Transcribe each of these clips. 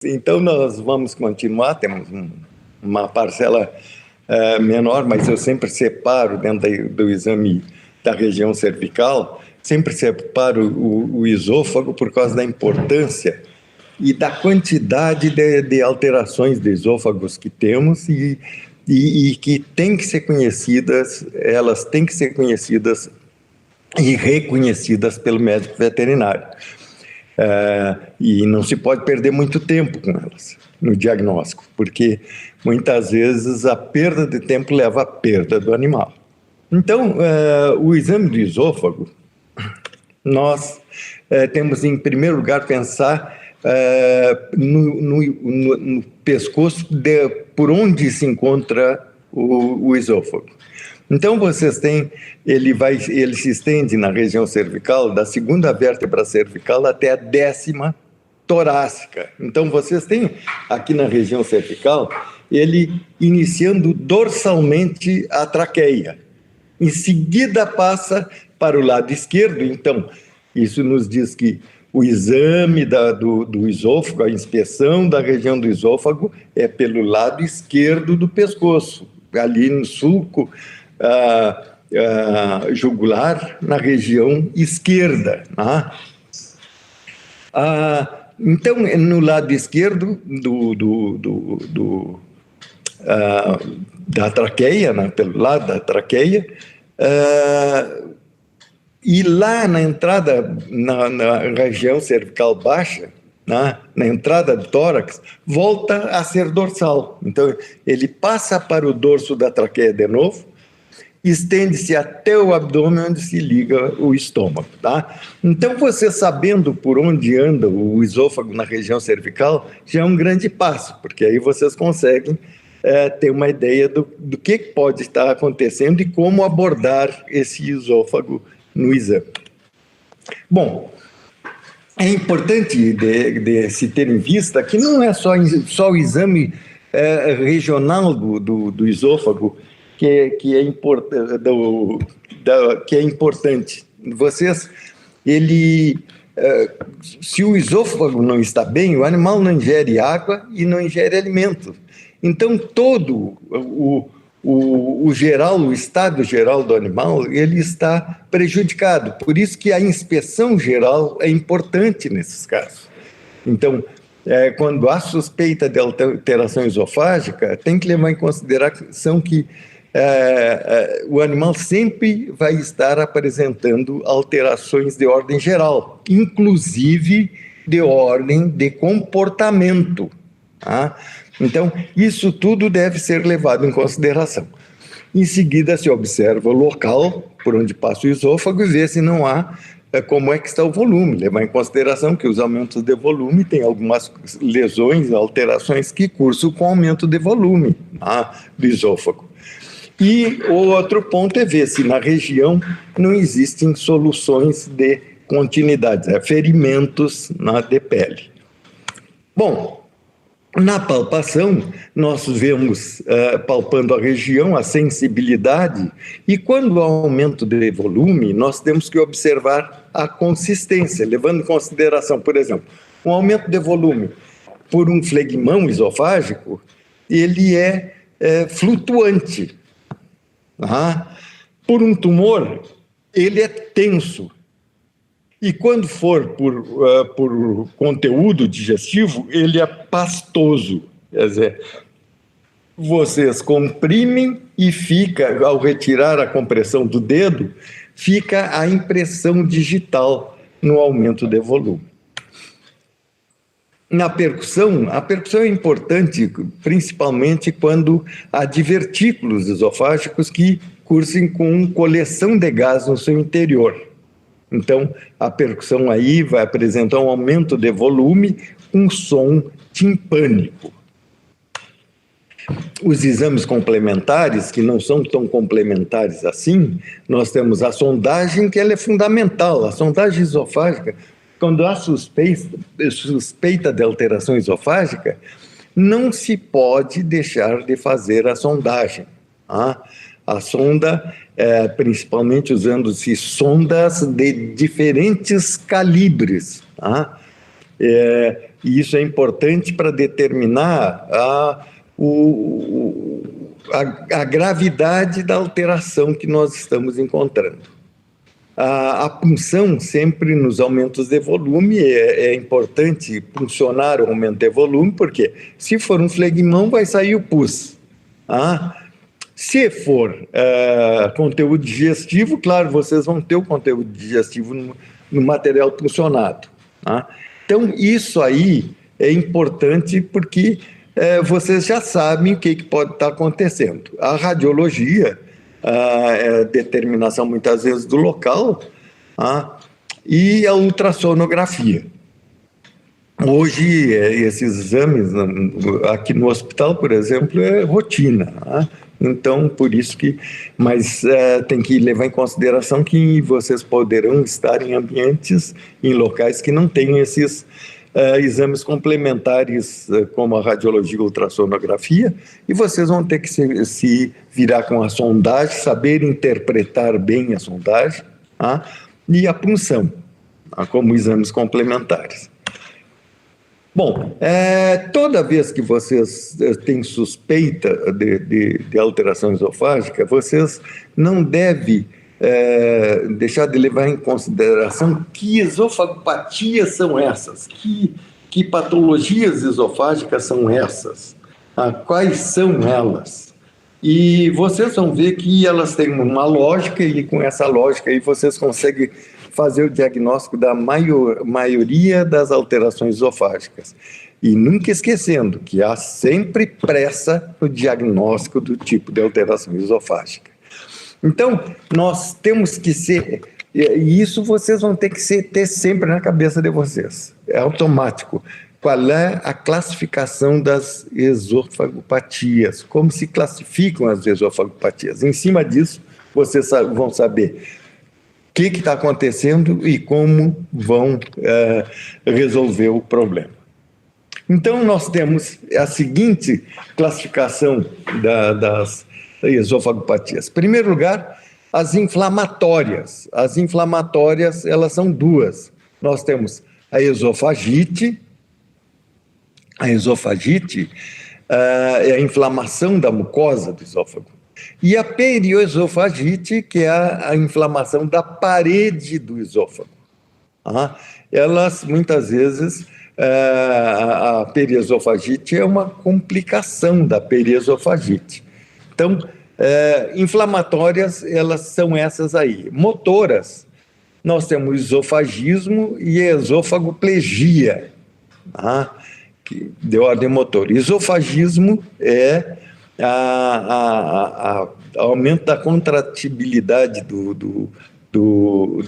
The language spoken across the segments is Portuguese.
Então, nós vamos continuar, temos uma parcela menor, mas eu sempre separo dentro do exame da região cervical, sempre separo o esôfago por causa da importância e da quantidade de alterações de esôfagos que temos e que têm que ser conhecidas, elas têm que ser conhecidas e reconhecidas pelo médico veterinário. E não se pode perder muito tempo com elas no diagnóstico, porque muitas vezes a perda de tempo leva à perda do animal. Então, o exame do esôfago, nós temos em primeiro lugar pensar no pescoço por onde se encontra o esôfago. Então, vocês têm, ele se estende na região cervical, da segunda vértebra cervical até a 10ª torácica. Então, vocês têm aqui na região cervical, ele iniciando dorsalmente a traqueia. Em seguida, passa para o lado esquerdo. Então, isso nos diz que o exame do esôfago, a inspeção da região do esôfago é pelo lado esquerdo do pescoço, ali no sulco jugular, na região esquerda. Né? Então, no lado esquerdo da traqueia, né? Pelo lado da traqueia, e lá na entrada, na região cervical baixa, na entrada do tórax, volta a ser dorsal. Então, ele passa para o dorso da traqueia de novo, estende-se até o abdômen, onde se liga o estômago. Tá? Então, você sabendo por onde anda o esôfago na região cervical, já é um grande passo, porque aí vocês conseguem ter uma ideia do que pode estar acontecendo e como abordar esse esôfago no exame. Bom, é importante de se ter em vista que não é só o exame regional do esôfago que é importante. Se o esôfago não está bem, o animal não ingere água e não ingere alimento. Então, todo o estado geral do animal, ele está prejudicado. Por isso que a inspeção geral é importante nesses casos. Então, quando há suspeita de alteração esofágica, tem que levar em consideração que o animal sempre vai estar apresentando alterações de ordem geral, inclusive de ordem de comportamento. Tá? Então, isso tudo deve ser levado em consideração. Em seguida, se observa o local por onde passa o esôfago e vê se não há como é que está o volume. Levar em consideração que os aumentos de volume têm algumas lesões, alterações que cursam com aumento de volume do esôfago. E o outro ponto é ver se na região não existem soluções de continuidade, ferimentos de pele. Bom, na palpação, nós vemos, palpando a região, a sensibilidade, e quando há aumento de volume, nós temos que observar a consistência, levando em consideração, por exemplo, um aumento de volume por um flegmão esofágico, ele é flutuante. Por um tumor, ele é tenso. E quando for por conteúdo digestivo, ele é pastoso. Quer dizer, vocês comprimem e fica, ao retirar a compressão do dedo, fica a impressão digital no aumento de volume. Na percussão, a percussão é importante, principalmente quando há divertículos esofágicos que cursem com coleção de gás no seu interior. Então, a percussão aí vai apresentar um aumento de volume, um som timpânico. Os exames complementares, que não são tão complementares assim, nós temos a sondagem, que ela é fundamental. A sondagem esofágica, quando há suspeita de alteração esofágica, não se pode deixar de fazer a sondagem. A sonda, principalmente usando-se sondas de diferentes calibres. e isso é importante para determinar a gravidade da alteração que nós estamos encontrando. A punção, sempre nos aumentos de volume, é importante puncionar o aumento de volume, porque se for um flegmão, vai sair o pus. Se for conteúdo digestivo, claro, vocês vão ter o conteúdo digestivo no material puncionado. Então, isso aí é importante porque vocês já sabem o que pode estar acontecendo. A radiologia, a determinação muitas vezes do local, e a ultrassonografia. Hoje, esses exames aqui no hospital, por exemplo, é rotina. Então, por isso que... Mas tem que levar em consideração que vocês poderão estar em ambientes, em locais que não têm esses exames complementares, como a radiologia e a ultrassonografia, e vocês vão ter que se virar com a sondagem, saber interpretar bem a sondagem, e a punção, como exames complementares. Bom, toda vez que vocês têm suspeita de alteração esofágica, vocês não devem deixar de levar em consideração que esofagopatias são essas, que patologias esofágicas são essas, quais são elas. E vocês vão ver que elas têm uma lógica, e com essa lógica aí vocês conseguem fazer o diagnóstico da maioria das alterações esofágicas. E nunca esquecendo que há sempre pressa no diagnóstico do tipo de alteração esofágica. Então, nós temos que ser... E isso vocês vão ter que ter sempre na cabeça de vocês. É automático. Qual é a classificação das esofagopatias? Como se classificam as esofagopatias? Em cima disso, vocês vão saber o que está acontecendo e como vão resolver o problema. Então, nós temos a seguinte classificação das esofagopatias. Em primeiro lugar, as inflamatórias. As inflamatórias, elas são duas. Nós temos a esofagite. A esofagite é a inflamação da mucosa do esôfago. E a perioesofagite, que é a inflamação da parede do esôfago. Elas, muitas vezes, a periesofagite é uma complicação da periesofagite. Então, inflamatórias, elas são essas aí. Motoras, nós temos esofagismo e esofagoplegia, de ordem motor. Esofagismo é aumento da contratibilidade do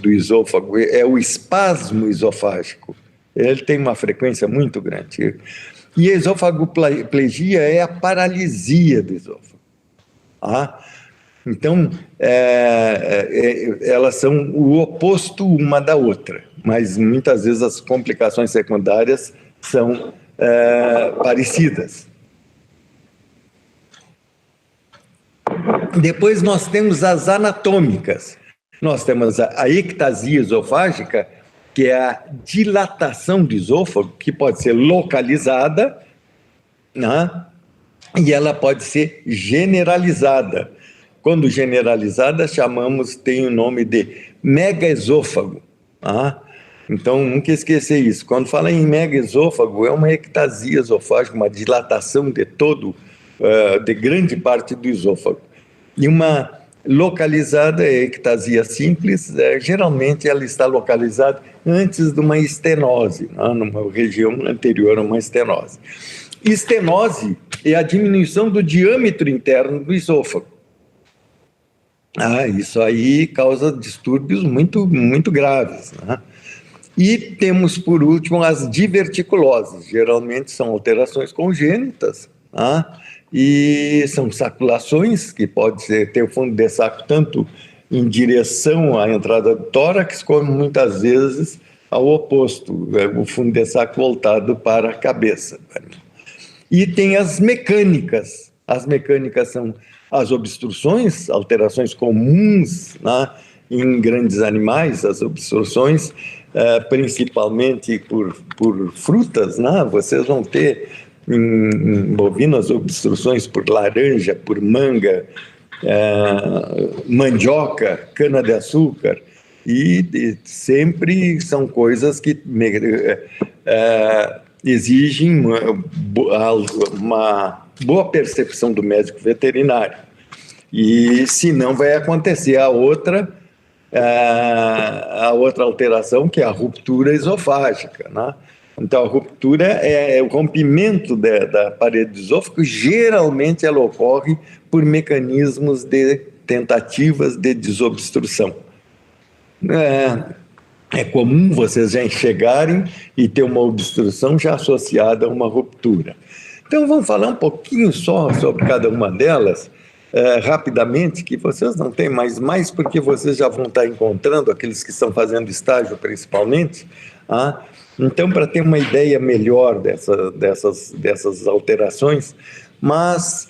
esôfago, é o espasmo esofágico. Ele tem uma frequência muito grande. E a esofagoplegia é a paralisia do esôfago. Então, elas são o oposto uma da outra, mas muitas vezes as complicações secundárias são parecidas. Depois nós temos as anatômicas. Nós temos a ectasia esofágica, que é a dilatação do esôfago, que pode ser localizada, e ela pode ser generalizada. Quando generalizada, tem o nome de megaesôfago. Então, nunca esquecer isso. Quando fala em megaesôfago, é uma ectasia esofágica, uma dilatação de grande parte do esôfago. E uma localizada é ectasia simples, geralmente ela está localizada antes de uma estenose, numa região anterior a uma estenose. Estenose é a diminuição do diâmetro interno do esôfago. Isso aí causa distúrbios muito, muito graves. E temos, por último, as diverticuloses. Geralmente são alterações congênitas, e são saculações, que pode ter o fundo de saco tanto em direção à entrada do tórax, como muitas vezes ao oposto, o fundo de saco voltado para a cabeça. E tem as mecânicas. As mecânicas são as obstruções, alterações comuns em grandes animais, as obstruções principalmente por frutas, né? Vocês vão ter em bovinos obstruções por laranja, por manga, mandioca, cana-de-açúcar, e sempre são coisas que exigem uma boa percepção do médico veterinário. E se não, vai acontecer a outra alteração, que é a ruptura esofágica, né? Então, a ruptura é o rompimento da parede do esôfago. Geralmente ela ocorre por mecanismos de tentativas de desobstrução. É comum vocês já chegarem e ter uma obstrução já associada a uma ruptura. Então, vamos falar um pouquinho só sobre cada uma delas, rapidamente, que vocês não têm mais porque vocês já vão estar encontrando, aqueles que estão fazendo estágio principalmente. Então, para ter uma ideia melhor dessas alterações, mas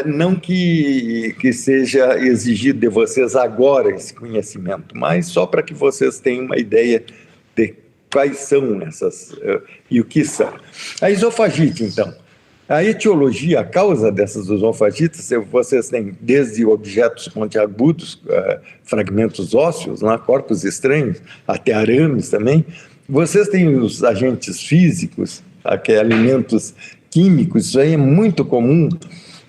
não que seja exigido de vocês agora esse conhecimento, mas só para que vocês tenham uma ideia de quais são essas e o que são. A esofagite, então. A etiologia, a causa dessas esofagites, vocês têm desde objetos pontiagudos, fragmentos ósseos, corpos estranhos, até arames também. Vocês têm os agentes físicos, alimentos químicos, isso aí é muito comum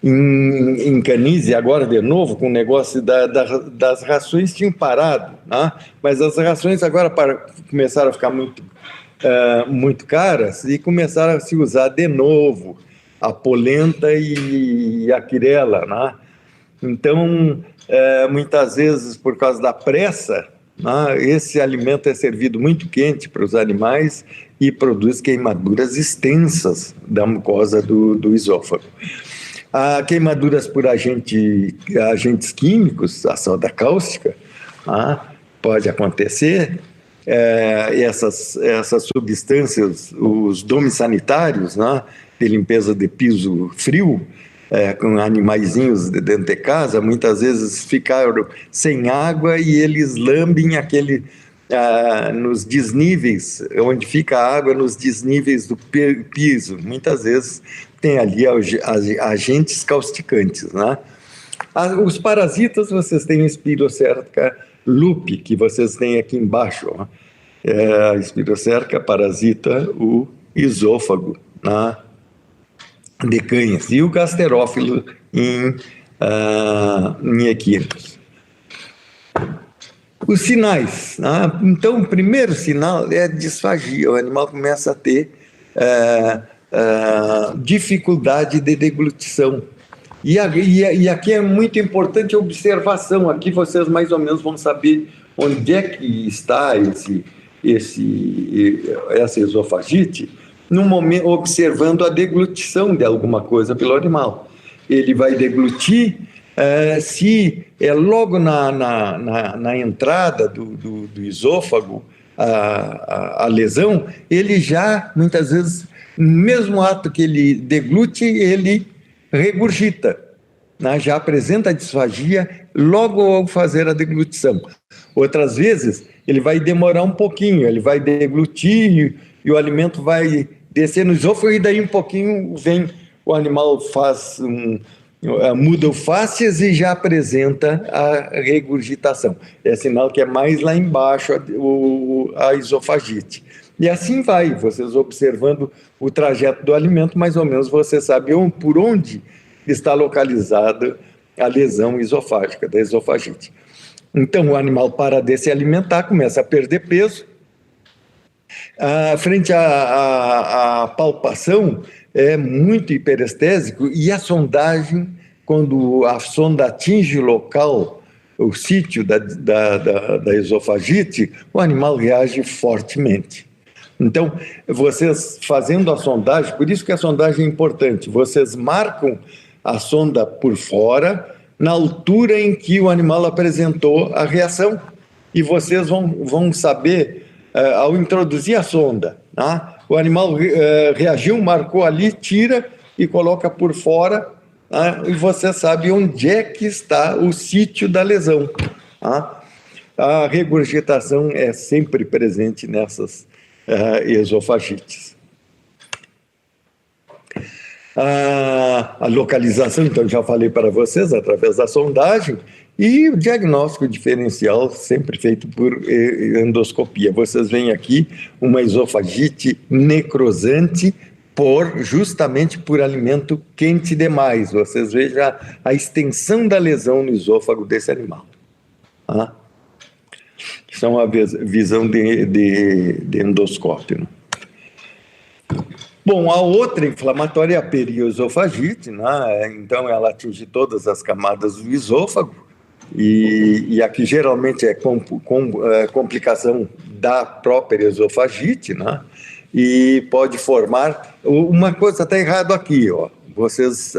em canis, e agora de novo com o negócio das rações tinham parado, mas as rações agora começaram a ficar muito caras e começaram a se usar de novo a polenta e a quirela, Então, muitas vezes, por causa da pressa, esse alimento é servido muito quente para os animais e produz queimaduras extensas da mucosa do esôfago. Queimaduras por agentes químicos, a soda cáustica, pode acontecer. Essas substâncias, os domes sanitários, de limpeza de piso frio, com animaizinhos dentro de casa, muitas vezes ficaram sem água e eles lambem nos desníveis, onde fica a água nos desníveis do piso. Muitas vezes tem ali agentes causticantes, Os parasitas, vocês têm a Spirocerca lupi, que vocês têm aqui embaixo. A Spirocerca parasita o esôfago, de cães, e o gasterófilo em equinos. Os sinais. Então, o primeiro sinal é a disfagia. O animal começa a ter dificuldade de deglutição. E aqui é muito importante a observação. Aqui vocês mais ou menos vão saber onde é que está essa esofagite, no momento, observando a deglutição de alguma coisa pelo animal. Ele vai deglutir, se é logo na entrada do esôfago a lesão, ele já, muitas vezes, no mesmo ato que ele deglute, ele regurgita, já apresenta a disfagia logo ao fazer a deglutição. Outras vezes, ele vai demorar um pouquinho, ele vai deglutir e o alimento vai descer no esôfago, e daí um pouquinho o animal muda o fáscias e já apresenta a regurgitação. É sinal que é mais lá embaixo a esofagite. E assim vai, vocês observando o trajeto do alimento, mais ou menos você sabe por onde está localizada a lesão esofágica, da esofagite. Então, o animal para de se alimentar, começa a perder peso. Frente à palpação, é muito hiperestésico, e a sondagem, quando a sonda atinge o local, o sítio da esofagite, o animal reage fortemente. Então, vocês fazendo a sondagem, por isso que a sondagem é importante, vocês marcam a sonda por fora, na altura em que o animal apresentou a reação, e vocês vão saber, ao introduzir a sonda, o animal reagiu, marcou ali, tira e coloca por fora, e você sabe onde é que está o sítio da lesão. a regurgitação é sempre presente nessas esofagites. A localização, então, já falei para vocês, através da sondagem, e o diagnóstico diferencial sempre feito por endoscopia. Vocês veem aqui uma esofagite necrosante justamente por alimento quente demais. Vocês vejam a extensão da lesão no esôfago desse animal. Tá? Isso é uma visão de endoscópio. Né? Bom, a outra inflamatória é a periesofagite, né? Então ela atinge todas as camadas do esôfago, e aqui geralmente é complicação da própria esofagite, né? E pode formar... Uma coisa está errado aqui, ó. Vocês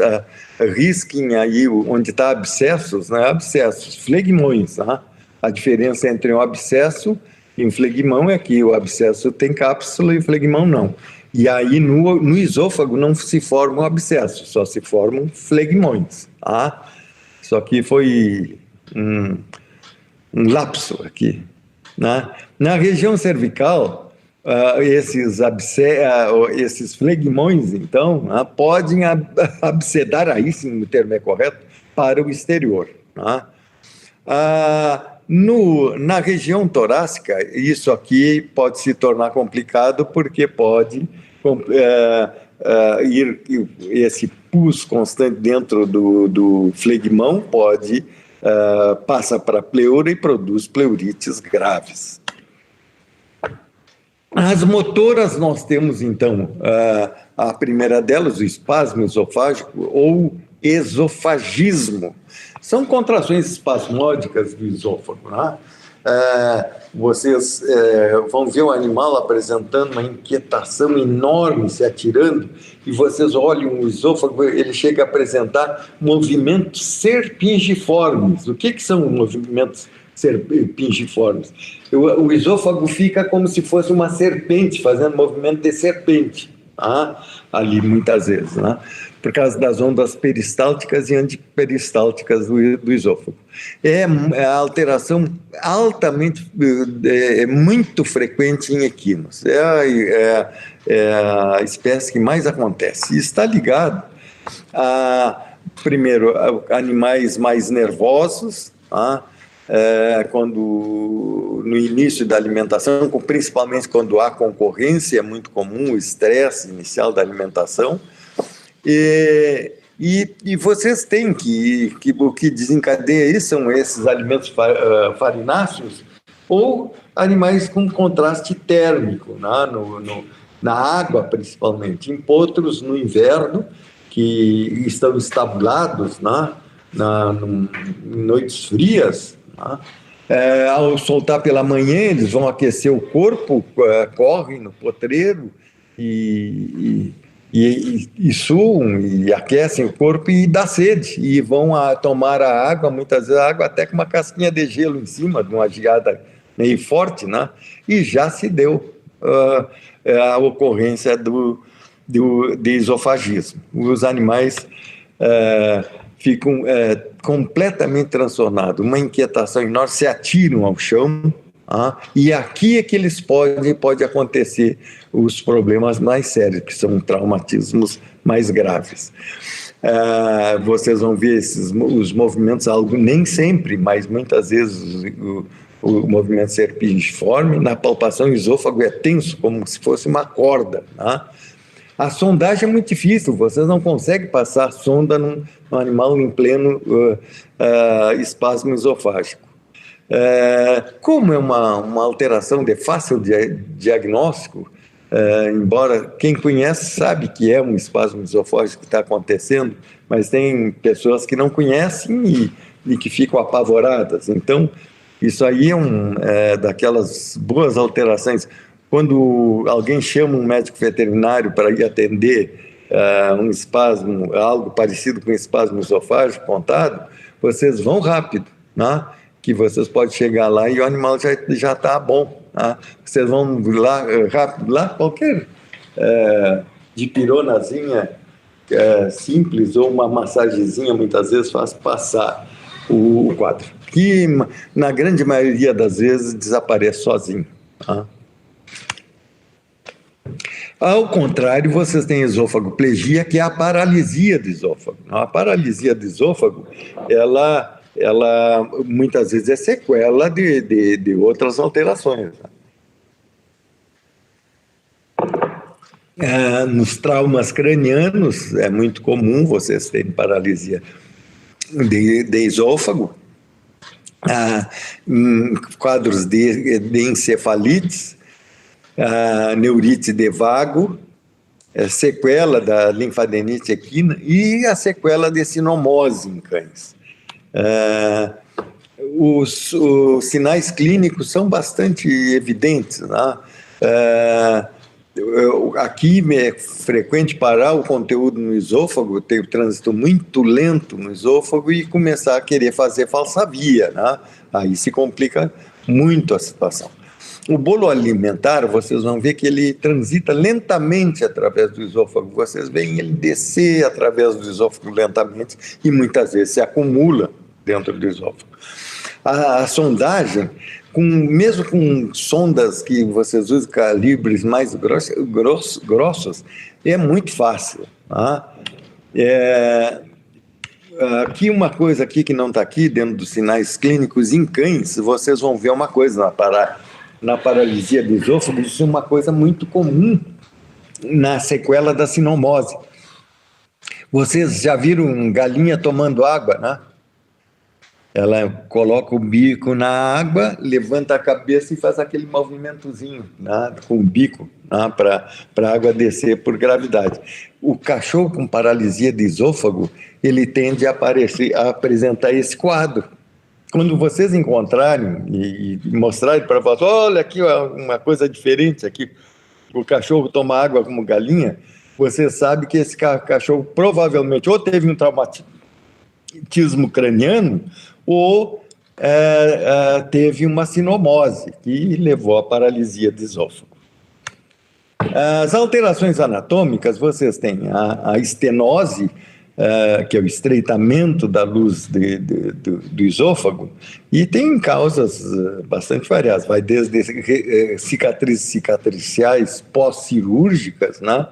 risquem aí onde está abscessos, né? Abscessos, flegmões, né? A diferença entre um abscesso e um flegmão é que o abscesso tem cápsula e o flegmão não. E aí no esôfago não se formam abscessos, só se formam flegmões. Tá? Isso aqui foi um lapso aqui. Né? Na região cervical, esses flegmões, então, podem abscedar, aí sim o termo é correto, para o exterior. Tá? Na região torácica, isso aqui pode se tornar complicado porque pode ir esse pus constante dentro do flegmão, pode passa para a pleura e produz pleurites graves. As motoras nós temos, então, a primeira delas, o espasmo esofágico ou esofagismo. São contrações espasmódicas do esôfago. Né? Vocês vão ver o animal apresentando uma inquietação enorme, se atirando, e vocês olham o esôfago, ele chega a apresentar movimentos serpingiformes. O que são movimentos serpingiformes? O esôfago fica como se fosse uma serpente, fazendo movimento de serpente, tá? Ali muitas vezes, né? Por causa das ondas peristálticas e antiperistálticas do esôfago. É a alteração altamente, muito frequente em equinos. É a espécie que mais acontece. E está ligado primeiro, a animais mais nervosos, tá? Quando no início da alimentação, principalmente quando há concorrência, é muito comum o estresse inicial da alimentação. E vocês têm que o que desencadeia isso são esses alimentos farináceos ou animais com contraste térmico, né? Na água, principalmente, em potros no inverno, que estão estabulados, né? Em noites frias, né? Ao soltar pela manhã, eles vão aquecer o corpo, correm no potreiro e suam e aquecem o corpo e dá sede, e vão tomar a água, muitas vezes a água até com uma casquinha de gelo em cima, de uma geada meio forte, né? E já se deu a ocorrência de esofagismo. Os animais ficam completamente transtornados, uma inquietação enorme, se atiram ao chão, e aqui é que eles pode acontecer os problemas mais sérios, que são traumatismos mais graves. Vocês vão ver os movimentos, nem sempre, mas muitas vezes o movimento serpingiforme, na palpação o esôfago é tenso, como se fosse uma corda. Tá? A sondagem é muito difícil, vocês não conseguem passar a sonda num animal em pleno espasmo esofágico. Como é uma alteração de fácil diagnóstico, embora quem conhece sabe que é um espasmo esofágico que está acontecendo, mas tem pessoas que não conhecem e que ficam apavoradas. Então, isso aí é daquelas boas alterações. Quando alguém chama um médico veterinário para ir atender um espasmo, algo parecido com um espasmo esofágico contado, vocês vão rápido, né? Que vocês podem chegar lá e o animal já está bom. Tá? Vocês vão lá rápido, lá qualquer dipironazinha simples ou uma massagenzinha muitas vezes faz passar o quadro. que na grande maioria das vezes desaparece sozinho. Tá? Ao contrário, vocês têm esofagoplegia, que é a paralisia do esôfago. A paralisia do esôfago, ela muitas vezes é sequela de outras alterações. Nos traumas cranianos, é muito comum vocês terem paralisia de esôfago, em quadros de encefalites, neurite de vago, sequela da linfadenite equina e a sequela de sinomose em cães. Os sinais clínicos são bastante evidentes, né? Aqui é frequente parar o conteúdo no esôfago, ter o trânsito muito lento no esôfago e começar a querer fazer falsa via, né? Aí se complica muito a situação. O bolo alimentar, vocês vão ver que ele transita lentamente através do esôfago. Vocês veem ele descer através do esôfago lentamente e muitas vezes se acumula dentro do esôfago. A sondagem, mesmo com sondas que vocês usam, calibres mais grossos, é muito fácil. Tá? Aqui uma coisa aqui que não está aqui, dentro dos sinais clínicos em cães, vocês vão ver uma coisa na paralisia do esôfago, isso é uma coisa muito comum na sequela da sinomose. Vocês já viram galinha tomando água, né? Ela coloca o bico na água, levanta a cabeça e faz aquele movimentozinho, né, com o bico, né, para a água descer por gravidade. O cachorro com paralisia de esôfago, ele tende a apresentar esse quadro. Quando vocês encontrarem e mostrarem para vocês, olha aqui uma coisa diferente aqui, o cachorro toma água como galinha, você sabe que esse cachorro provavelmente ou teve um traumatismo craniano ou teve uma sinomose que levou à paralisia do esôfago. As alterações anatômicas, vocês têm a estenose, que é o estreitamento da luz do esôfago, e tem causas bastante variadas, vai desde cicatrizes cicatriciais pós-cirúrgicas, né?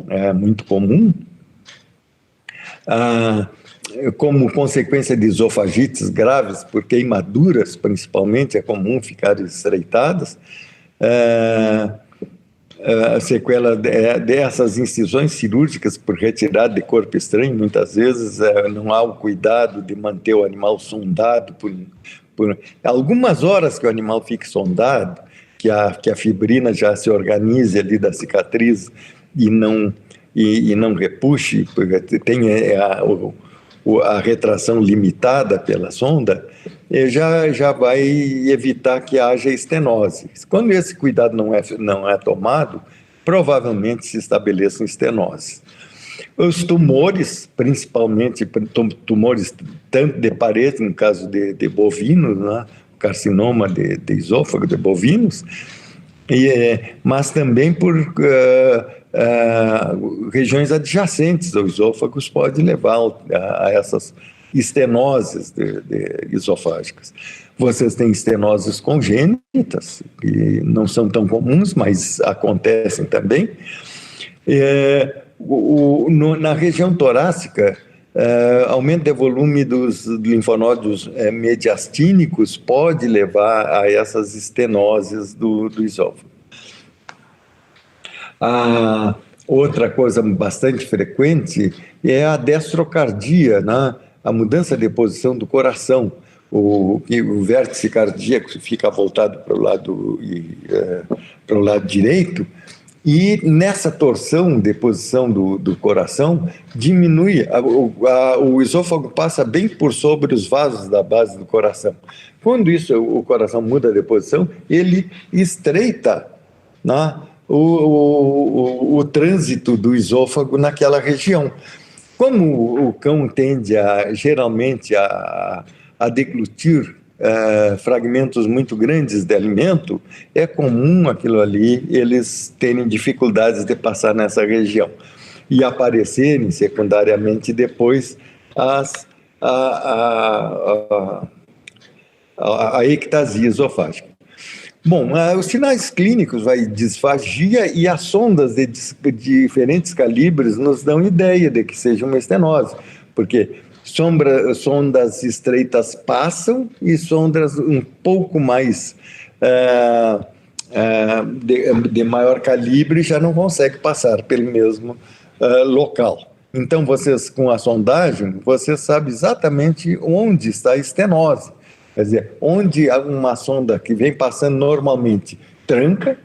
É muito comum, como consequência de esofagites graves, por queimaduras, principalmente, é comum ficar estreitadas, a sequela dessas incisões cirúrgicas por retirada de corpo estranho, muitas vezes não há o cuidado de manter o animal sondado por algumas horas que o animal fique sondado, que a fibrina já se organize ali da cicatriz e não repuxe, porque tem a retração limitada pela sonda, já vai evitar que haja estenose. Quando esse cuidado não é tomado, provavelmente se estabeleçam estenoses. Os tumores, principalmente tumores tanto de parede, no caso de bovinos, né? Carcinoma de esôfago de bovinos, mas também por regiões adjacentes aos esôfagos pode levar a essas estenoses esofágicas. Vocês têm estenoses congênitas, que não são tão comuns, mas acontecem também. Na região torácica, aumento de volume dos linfonódulos mediastínicos pode levar a essas estenoses do esôfago. Outra coisa bastante frequente é a destrocardia, né? A mudança de posição do coração. O vértice cardíaco fica voltado para o lado direito, e nessa torção de posição do coração, diminui, o esôfago passa bem por sobre os vasos da base do coração. Quando o coração muda de posição, ele estreita, né, o trânsito do esôfago naquela região. Como o cão tende geralmente a deglutir fragmentos muito grandes de alimento, é comum aquilo ali, eles terem dificuldades de passar nessa região e aparecerem secundariamente depois a ectasia esofágica. Bom, os sinais clínicos vai disfagia e as sondas de diferentes calibres nos dão ideia de que seja uma estenose, porque sondas estreitas passam e sondas um pouco mais de maior calibre já não conseguem passar pelo mesmo local. Então, vocês, com a sondagem, você sabe exatamente onde está a estenose. Quer dizer, onde uma sonda que vem passando normalmente tranca,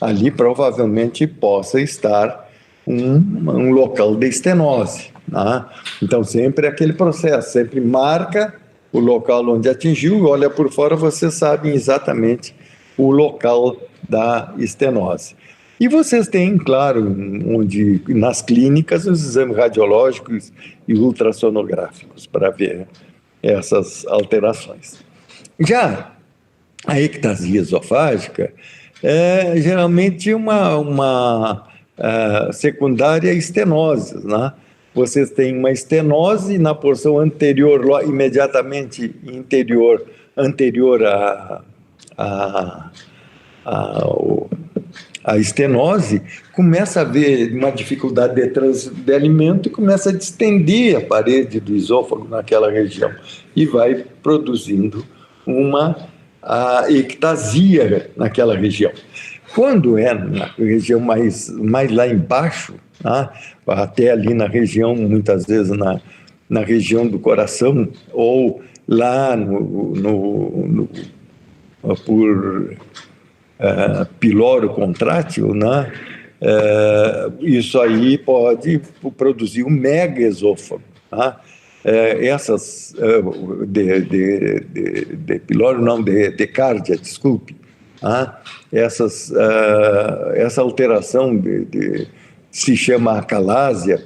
ali provavelmente possa estar um local de estenose. Tá? Então, sempre aquele processo, sempre marca o local onde atingiu, olha por fora, vocês sabem exatamente o local da estenose. E vocês têm, claro, onde, nas clínicas, os exames radiológicos e ultrassonográficos para ver essas alterações. Já a ectasia esofágica é geralmente uma secundária estenose, né? Vocês têm uma estenose na porção anterior, imediatamente anterior a estenose, começa a haver uma dificuldade de trânsito de alimento e começa a distender a parede do esôfago naquela região e vai produzindo uma ectasia naquela região. Quando é na região mais lá embaixo, tá? Até ali na região, muitas vezes na região do coração, ou lá por piloro contrátil, né? Isso aí pode produzir um megaesôfago. Tá? Essas de piloro, não, de cárdia, desculpe. Tá? Essa alteração se chama acalásia,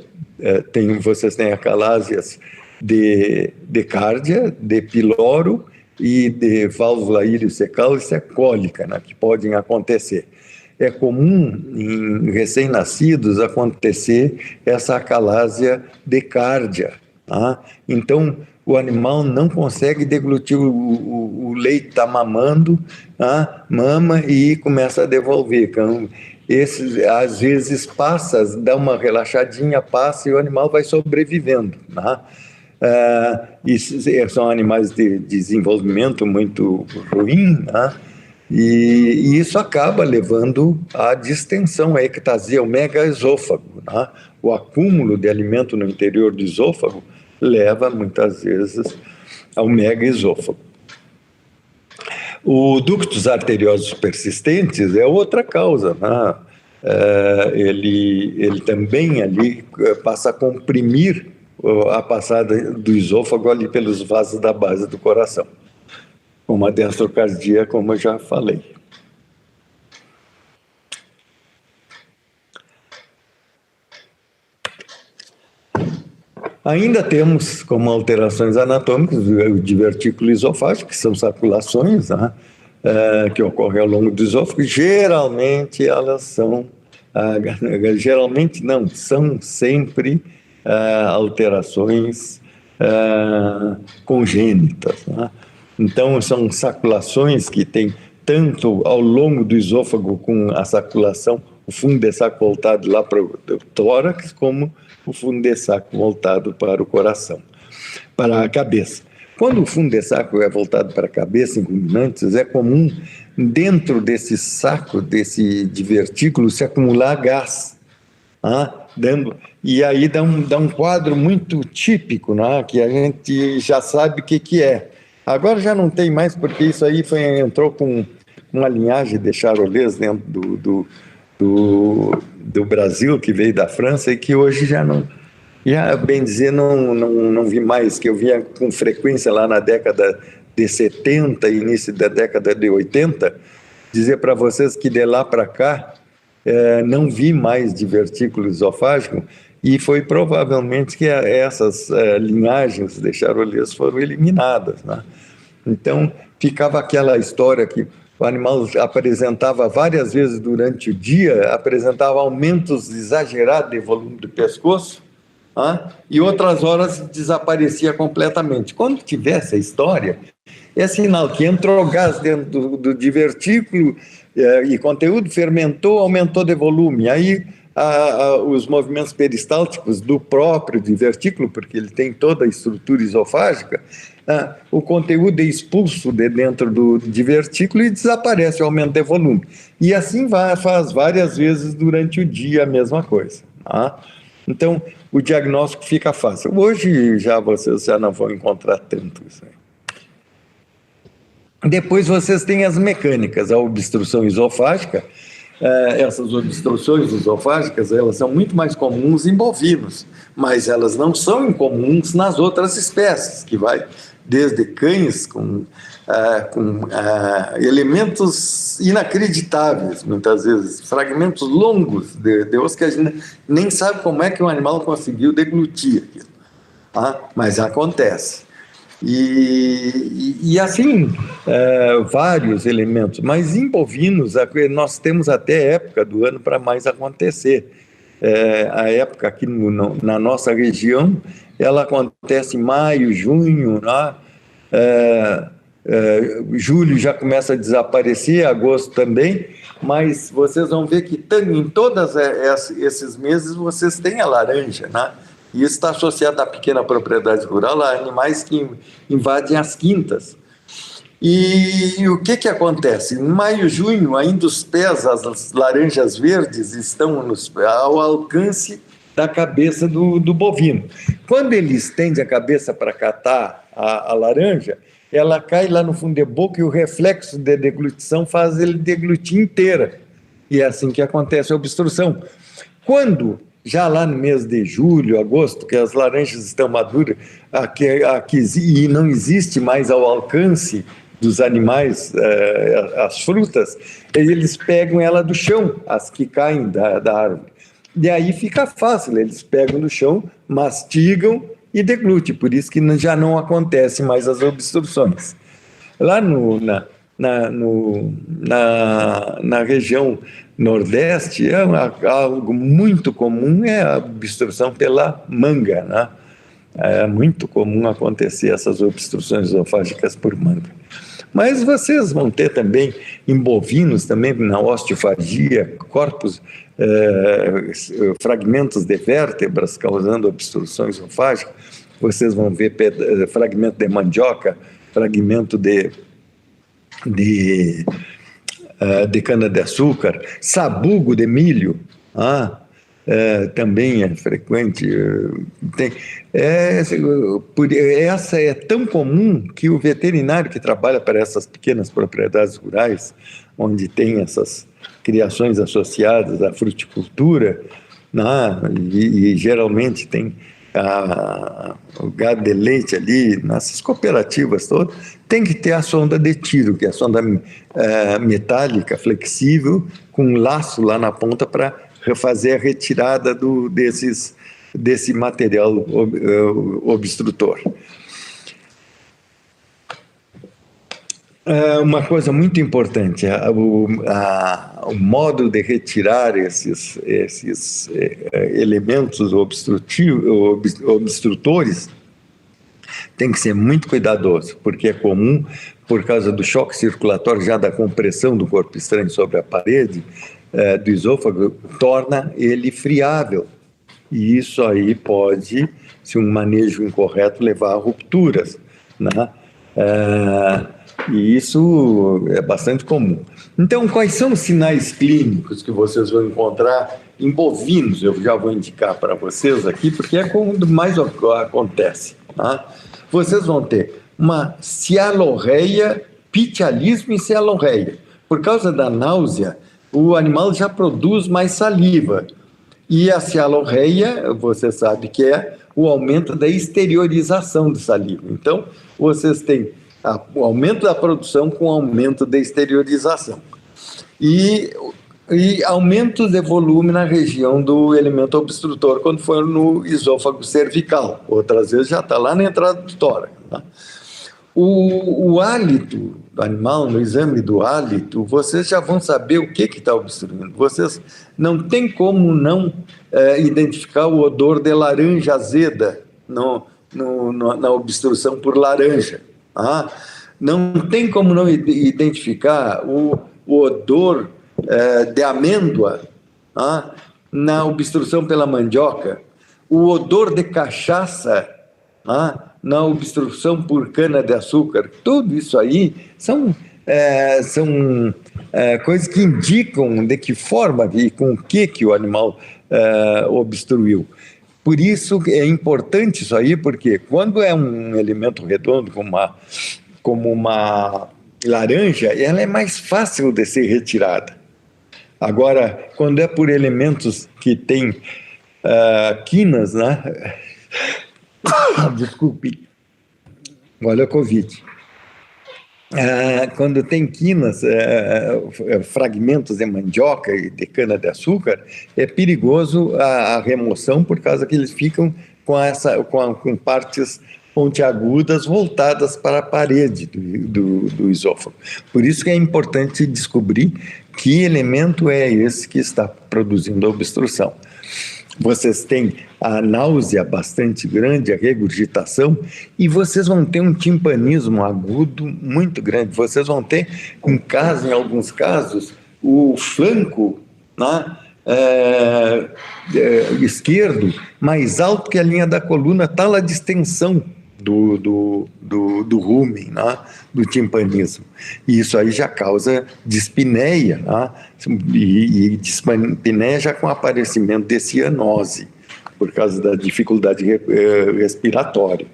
vocês têm acalásias de cárdia, de piloro e de válvula iliocecal, isso é cólica, né, que podem acontecer. É comum em recém-nascidos acontecer essa acalásia de cárdia. Tá? Então, o animal não consegue deglutir o leite, está mamando, tá? Mama e começa a devolver. Então, às vezes passa, dá uma relaxadinha, passa e o animal vai sobrevivendo. Tá? São animais de desenvolvimento muito ruim, né? E isso acaba levando à distensão, à ectasia, ao megaesôfago. Né? O acúmulo de alimento no interior do esôfago leva, muitas vezes, ao megaesôfago. O ductos arteriosos persistentes é outra causa. Né? Ele também ali passa a comprimir a passada do esôfago ali pelos vasos da base do coração, como a denstrocardia, como eu já falei. Ainda temos como alterações anatômicas o divertículo esofágico, que são saculações, né, que ocorrem ao longo do esôfago. Geralmente elas são, geralmente não, são sempre alterações congênitas, né? Então, são saculações que tem tanto ao longo do esôfago, com a saculação, o fundo de saco voltado lá para o tórax, como o fundo de saco voltado para o coração, para a cabeça. Quando o fundo de saco é voltado para a cabeça, em ruminantes, é comum, dentro desse saco, desse divertículo, se acumular gás, e aí dá um quadro muito típico, né, que a gente já sabe o que é. Agora já não tem mais, porque isso aí entrou com uma linhagem de charolês dentro do Brasil, que veio da França, e que hoje já não, bem dizer, não vi mais, que eu via com frequência lá na década de 70, início da década de 80, dizer para vocês que de lá para cá não vi mais divertículo esofágico, e foi provavelmente que essas linhagens de charolês foram eliminadas, né? Então, ficava aquela história que o animal apresentava várias vezes durante o dia, apresentava aumentos exagerados de volume do pescoço, e outras horas desaparecia completamente. Quando tivesse a história, é sinal que entrou gás dentro do divertículo e conteúdo, fermentou, aumentou de volume. Aí os movimentos peristálticos do próprio divertículo, porque ele tem toda a estrutura esofágica, o conteúdo é expulso de dentro do divertículo e desaparece, aumenta de volume. E assim faz várias vezes durante o dia a mesma coisa. Tá? Então, o diagnóstico fica fácil. Hoje vocês já não vão encontrar tanto isso aí. Depois vocês têm as mecânicas, a obstrução esofágica. Essas obstruções esofágicas, elas são muito mais comuns em bovinos, mas elas não são incomuns nas outras espécies, que vai desde cães com elementos inacreditáveis, muitas vezes, fragmentos longos de osso que a gente nem sabe como é que o animal conseguiu deglutir aquilo. Mas acontece. E assim, vários elementos, mas em bovinos nós temos até época do ano para mais acontecer. A época aqui na nossa região, ela acontece em maio, junho, né? Julho já começa a desaparecer, agosto também, mas vocês vão ver que em todos esses meses vocês têm a laranja, né? E isso está associado à pequena propriedade rural, a animais que invadem as quintas. E o que acontece? Em maio, junho, ainda os pés, as laranjas verdes, estão ao alcance da cabeça do bovino. Quando ele estende a cabeça para catar a laranja, ela cai lá no fundo da boca e o reflexo de deglutição faz ele deglutir inteira. E é assim que acontece a obstrução. Quando já lá no mês de julho, agosto, que as laranjas estão maduras, e não existe mais ao alcance dos animais as frutas, eles pegam ela do chão, as que caem da árvore. E aí fica fácil, eles pegam do chão, mastigam e deglutem, por isso que já não acontece mais as obstruções. Lá na região Nordeste, algo muito comum é a obstrução pela manga, né? É muito comum acontecer essas obstruções esofágicas por manga. Mas vocês vão ter também, em bovinos, também na osteofagia, corpos, fragmentos de vértebras causando obstrução esofágica. Vocês vão ver fragmento de mandioca, fragmento de cana-de-açúcar, sabugo de milho, também é frequente. Essa é tão comum que o veterinário que trabalha para essas pequenas propriedades rurais, onde tem essas criações associadas à fruticultura, e geralmente tem o gado de leite ali, nessas cooperativas todas, tem que ter a sonda de tiro, que é a sonda metálica, flexível, com um laço lá na ponta para fazer a retirada desse material obstrutor. Uma coisa muito importante, o modo de retirar esses elementos obstrutores tem que ser muito cuidadoso, porque é comum, por causa do choque circulatório, já da compressão do corpo estranho sobre a parede do esôfago, torna ele friável. E isso aí pode, se um manejo incorreto, levar a rupturas, né? E isso é bastante comum. Então, quais são os sinais clínicos que vocês vão encontrar em bovinos? Eu já vou indicar para vocês aqui, porque é quando mais acontece. Tá? Vocês vão ter uma cialorreia, pitialismo e cialorreia. Por causa da náusea, o animal já produz mais saliva. E a cialorreia, você sabe que é o aumento da exteriorização de saliva. Então, vocês têm o aumento da produção com aumento da exteriorização. E aumento de volume na região do elemento obstrutor, quando for no esôfago cervical. Outras vezes já está lá na entrada do tórax. Tá? O hálito do animal, no exame do hálito, vocês já vão saber o que está obstruindo. Vocês não tem como não identificar o odor de laranja azeda na obstrução por laranja. não tem como não identificar o odor de amêndoa, na obstrução pela mandioca, o odor de cachaça, na obstrução por cana-de-açúcar. Tudo isso aí são coisas que indicam de que forma e com o que o animal obstruiu. Por isso é importante isso aí, porque quando é um elemento redondo, como uma laranja, ela é mais fácil de ser retirada. Agora, quando é por elementos que têm quinas, né? Desculpe, olha a Covid. Quando tem quinas, fragmentos de mandioca e de cana-de-açúcar, é perigoso a remoção, por causa que eles ficam com partes pontiagudas voltadas para a parede do esôfago. Por isso que é importante descobrir que elemento é esse que está produzindo a obstrução. Vocês têm a náusea bastante grande, a regurgitação, e vocês vão ter um timpanismo agudo muito grande. Vocês vão ter, em alguns casos, o flanco, né, esquerdo mais alto que a linha da coluna, tal a distensão do rumen, né, do timpanismo. E isso aí já causa dispneia, né, e dispneia já com aparecimento de cianose, por causa da dificuldade respiratória.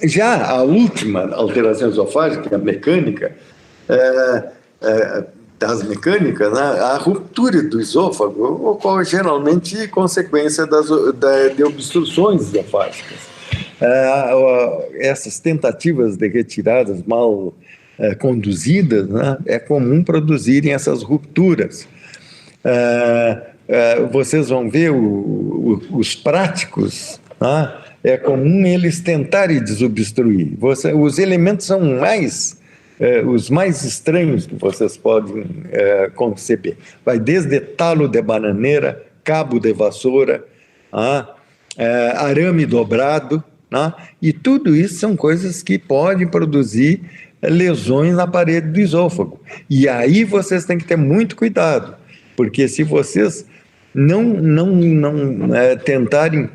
Já a última alteração esofágica, a mecânica, das mecânicas, né, a ruptura do esôfago ocorre geralmente consequência de obstruções esofágicas. Essas tentativas de retiradas mal conduzidas, né, é comum produzirem essas rupturas. Vocês vão ver os práticos, né, é comum eles tentarem desobstruir. Os elementos são os mais estranhos que vocês podem conceber. Vai desde talo de bananeira, cabo de vassoura, arame dobrado, e tudo isso são coisas que podem produzir lesões na parede do esôfago. E aí vocês têm que ter muito cuidado, porque se vocês não tentarem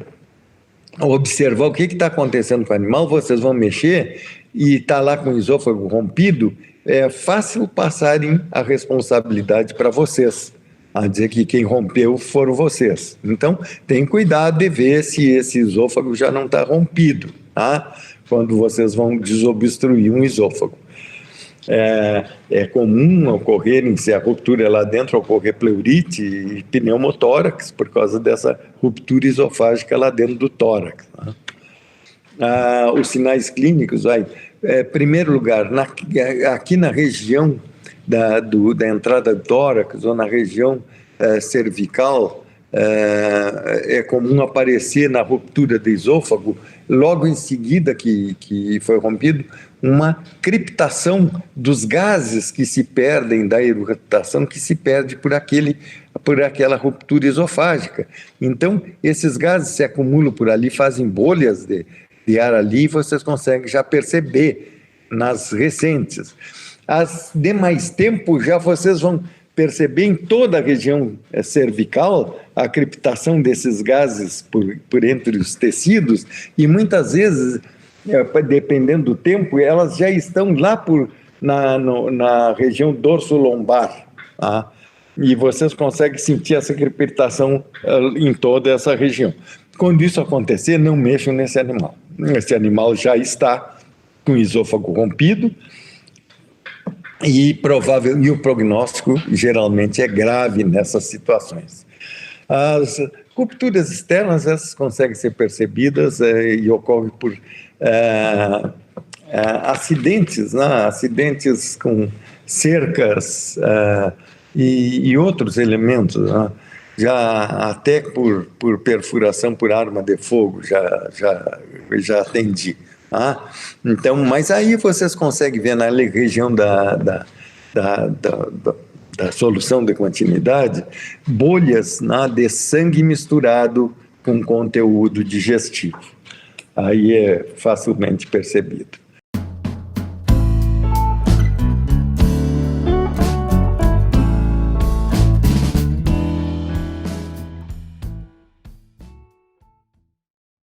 observar o que está acontecendo com o animal, vocês vão mexer e está lá com o esôfago rompido, é fácil passarem a responsabilidade para vocês, a dizer que quem rompeu foram vocês. Então, tem cuidado de ver se esse esôfago já não está rompido, quando vocês vão desobstruir um esôfago. É comum ocorrerem, se a ruptura é lá dentro, ocorrer pleurite e pneumotórax por causa dessa ruptura esofágica lá dentro do tórax. Os sinais clínicos, em primeiro lugar, aqui na região da entrada do tórax ou na região cervical, é comum aparecer na ruptura do esôfago, logo em seguida que foi rompido, uma criptação dos gases que se perdem da eructação, que se perde por aquela ruptura esofágica. Então, esses gases se acumulam por ali, fazem bolhas de ar ali, e vocês conseguem já perceber nas recentes. As demais tempo, já vocês vão perceber em toda a região cervical a criptação desses gases por entre os tecidos, e muitas vezes, dependendo do tempo, elas já estão lá na região dorso-lombar, e vocês conseguem sentir essa crepitação em toda essa região. Quando isso acontecer, não mexam nesse animal. Esse animal já está com o esôfago rompido, e o prognóstico geralmente é grave nessas situações. As rupturas externas, essas conseguem ser percebidas e ocorrem por acidentes, né? Acidentes com cercas e outros elementos, né? Já até por perfuração por arma de fogo, já atendi. Então, mas aí vocês conseguem ver na região da solução de continuidade bolhas, né, de sangue misturado com conteúdo digestivo. Aí é facilmente percebido.